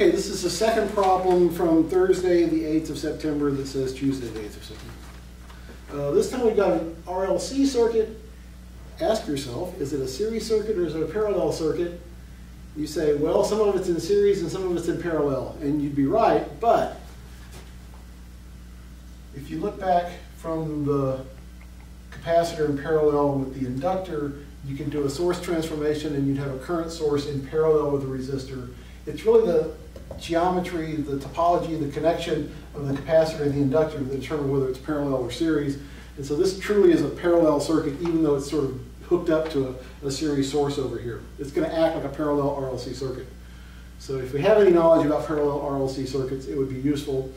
Okay, this is the second problem from Thursday, the 8th of September, that says Tuesday, the 8th of September. This time we've got an RLC circuit. Ask yourself, is it a series circuit or is it a parallel circuit? You say, well, some of it's in series and some of it's in parallel, and you'd be right, but if you look back from the capacitor in parallel with the inductor, you can do a source transformation and you'd have a current source in parallel with the resistor. It's really the geometry, the topology, the connection of the capacitor and the inductor that determine whether it's parallel or series. And so this truly is a parallel circuit, even though it's sort of hooked up to a series source over here. It's going to act like a parallel RLC circuit. So if we have any knowledge about parallel RLC circuits, it would be useful.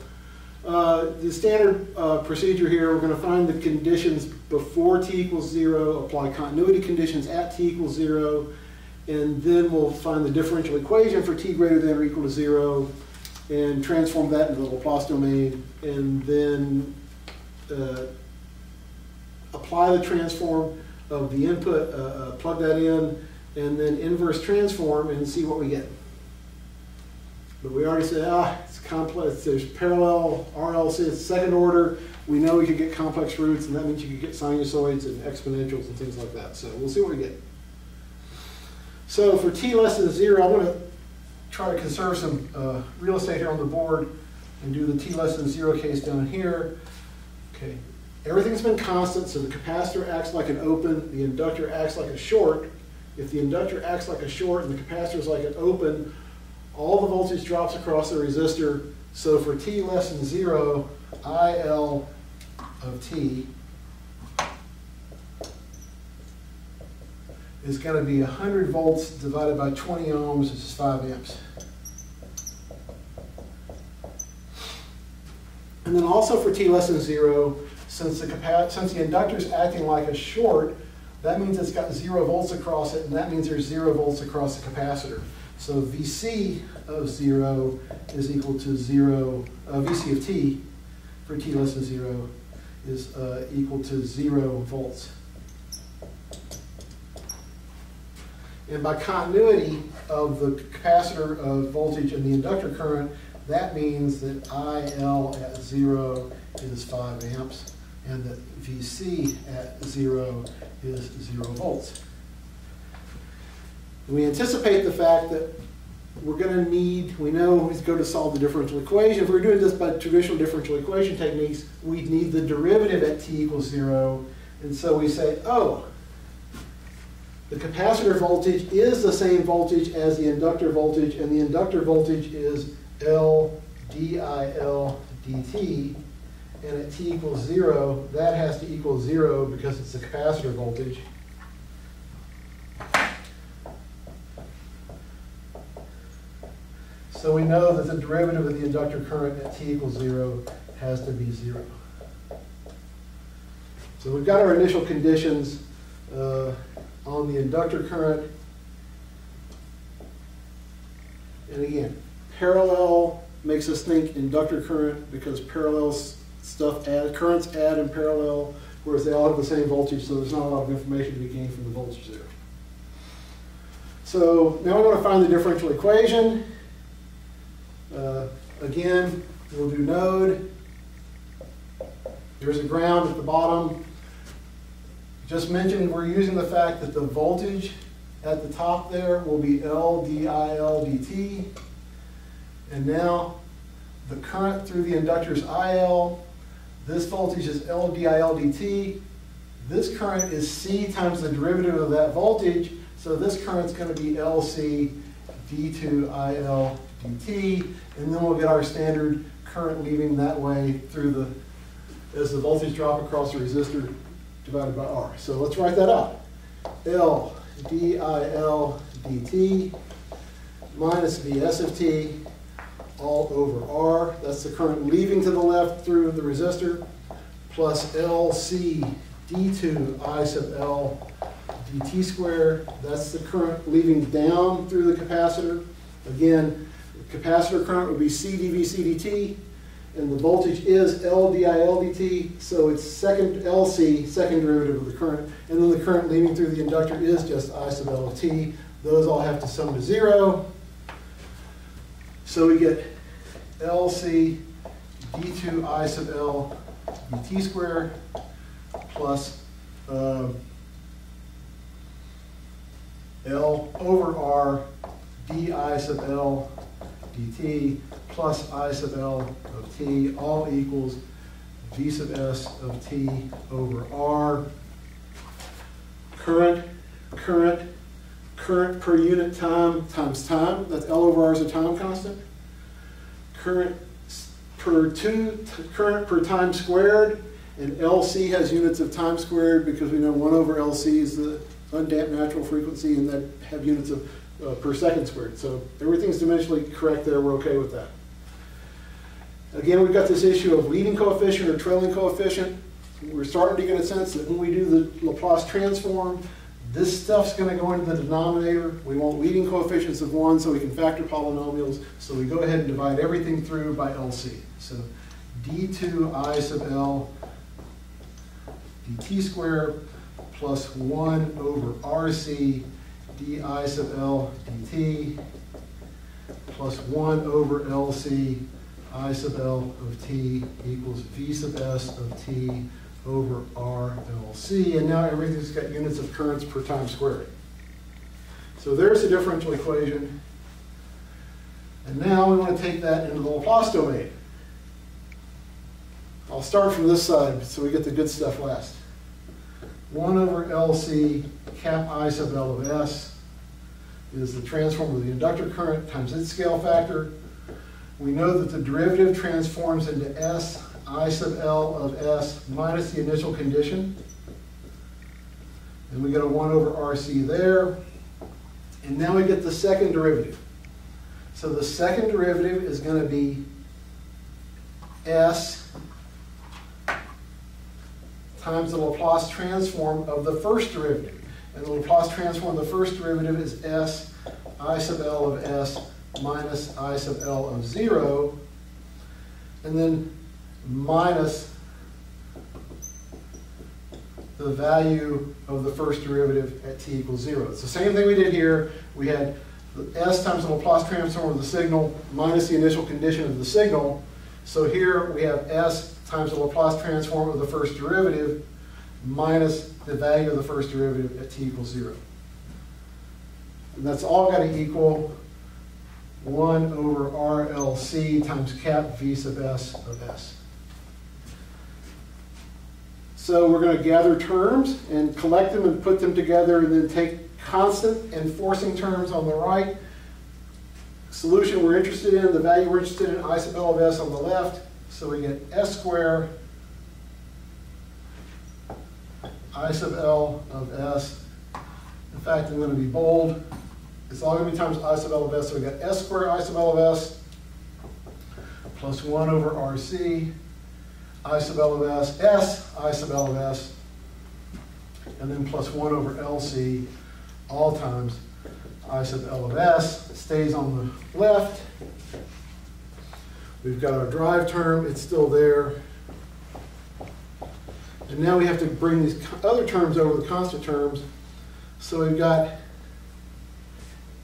The standard procedure here, we're going to find the conditions before t equals 0, apply continuity conditions at t equals 0, and then we'll find the differential equation for t greater than or equal to 0, and transform that into the Laplace domain, and then apply the transform of the input, plug that in, and then inverse transform and see what we get. But we already said, it's complex, there's parallel RLC, it's second order. We know we could get complex roots, and that means you could get sinusoids and exponentials and things like that. So we'll see what we get. So for t less than 0, I'm going to try to conserve some real estate here on the board and do the t less than 0 case down here. Okay, everything's been constant, so the capacitor acts like an open, the inductor acts like a short. If the inductor acts like a short and the capacitor is like an open, all the voltage drops across the resistor. So for t less than 0, IL of t is going to be 100 volts divided by 20 ohms, which is 5 amps. And then also for t less than 0, since the inductor is acting like a short, that means it's got 0 volts across it, and that means there's 0 volts across the capacitor. So VC of 0 is equal to 0, VC of t for t less than 0 is equal to 0 volts. And by continuity of the capacitor voltage and the inductor current, that means that IL at 0 is 5 amps and that VC at 0 is 0 volts. We anticipate the fact that we're going to need, we know we go to solve the differential equation. If we're doing this by traditional differential equation techniques, we'd need the derivative at t equals 0. And so we say, oh, the capacitor voltage is the same voltage as the inductor voltage, and the inductor voltage is L dIL dt. And at t equals 0, that has to equal 0 because it's the capacitor voltage. So we know that the derivative of the inductor current at t equals 0 has to be 0. So we've got our initial conditions on the inductor current. And again, parallel makes us think inductor current because parallel stuff currents add in parallel, whereas they all have the same voltage, so there's not a lot of information to be gained from the voltage there. So now we're going to find the differential equation. Again, we'll do node. There's a ground at the bottom. Just mentioned we're using the fact that the voltage at the top there will be L dIL dt. And now the current through the inductor is IL. This voltage is L dIL dt. This current is C times the derivative of that voltage. So this current is going to be LC d2IL dt. And then we'll get our standard current leaving that way through the, as the voltage drop across the resistor divided by R. So let's write that out. L dIL dt minus Vs of t all over R. That's the current leaving to the left through the resistor, plus LC d2 I sub L dt squared. That's the current leaving down through the capacitor. Again, the capacitor current would be C dV dt, and the voltage is L dIL dt, so it's second LC, second derivative of the current, and then the current leaving through the inductor is just I sub L of t. Those all have to sum to 0. So we get LC d2I sub L dt squared plus L over R di sub L dt plus I sub L of t, all equals V sub S of t over R. Current per unit time times time. That's L over R is a time constant. Current per time squared, and LC has units of time squared because we know 1 over LC is the undamped natural frequency, and that have units of per second squared. So everything's dimensionally correct there. We're okay with that. Again, we've got this issue of leading coefficient or trailing coefficient. We're starting to get a sense that when we do the Laplace transform, this stuff's going to go into the denominator. We want leading coefficients of 1 so we can factor polynomials. So we go ahead and divide everything through by LC. So d2I sub L dt squared plus 1 over RC di sub L dt plus 1 over LC I sub L of t equals V sub S of t over RLC, and now everything's got units of currents per time squared. So there's the differential equation. And now we want to take that into the Laplace domain. I'll start from this side so we get the good stuff last. 1 over LC cap I sub L of S is the transform of the inductor current times its scale factor. We know that the derivative transforms into S I sub L of S minus the initial condition. And we get a 1 over RC there. And now we get the second derivative. So the second derivative is going to be S times the Laplace transform of the first derivative. And the Laplace transform of the first derivative is S I sub L of S minus I sub L of 0. And then minus the value of the first derivative at t equals 0. It's the same thing we did here. We had the S times the Laplace transform of the signal minus the initial condition of the signal. So here we have S times the Laplace transform of the first derivative minus the value of the first derivative at t equals 0. And that's all got to equal 1 over RLC times cap V sub S of S. So we're going to gather terms and collect them and put them together, and then take constant and forcing terms on the right. Solution we're interested in, the value we're interested in, I sub L of S on the left. So we get S squared I sub L of S. In fact, I'm going to be bold. It's all going to be times I sub L of S. So we got S squared I sub L of S plus 1 over RC I sub L of S, S I sub L of S, and then plus 1 over LC, all times I sub L of S. It stays on the left. We've got our drive term. It's still there. And now we have to bring these other terms over, the constant terms. So we've got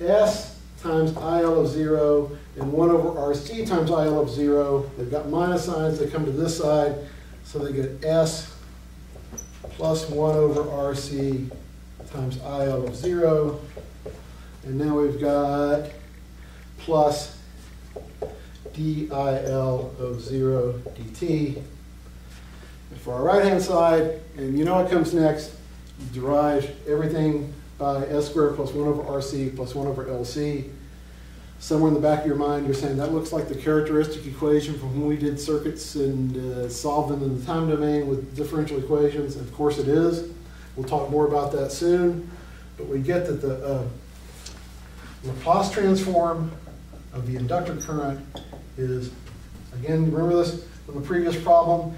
S times IL of 0 and 1 over RC times IL of 0. They've got minus signs. They come to this side. So they get S plus 1 over RC times IL of 0. And now we've got plus DIL of 0 dt. And for our right-hand side, and you know what comes next, you derive everything by S squared plus 1 over RC plus 1 over LC. Somewhere in the back of your mind, you're saying that looks like the characteristic equation from when we did circuits and solved them in the time domain with differential equations. And of course it is. We'll talk more about that soon. But we get that the Laplace transform of the inductor current is, again, remember this from the previous problem,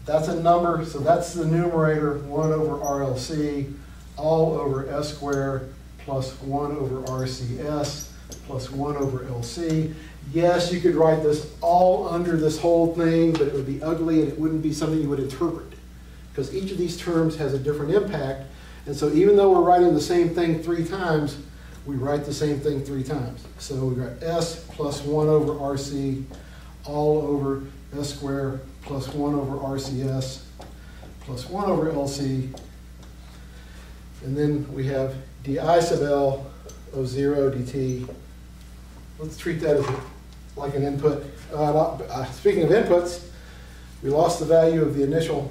that's a number, so that's the numerator, 1 over RLC, all over S squared plus 1 over RCS plus 1 over LC. Yes, you could write this all under this whole thing, but it would be ugly and it wouldn't be something you would interpret, because each of these terms has a different impact. And so even though we're writing the same thing 3 times, we write the same thing 3 times. So we got S plus 1 over RC all over S squared plus 1 over RCS plus 1 over LC. And then we have di sub L of 0 dt. Let's treat that as like an input. Speaking of inputs, we lost the value of the initial,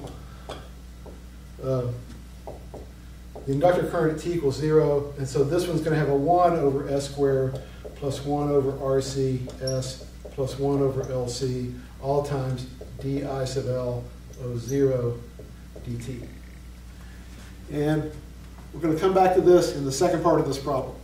the inductor current at T equals 0, and so this one's going to have a 1 over S squared plus 1 over RCS plus 1 over LC, all times di sub L of 0 dt. And we're going to come back to this in the second part of this problem.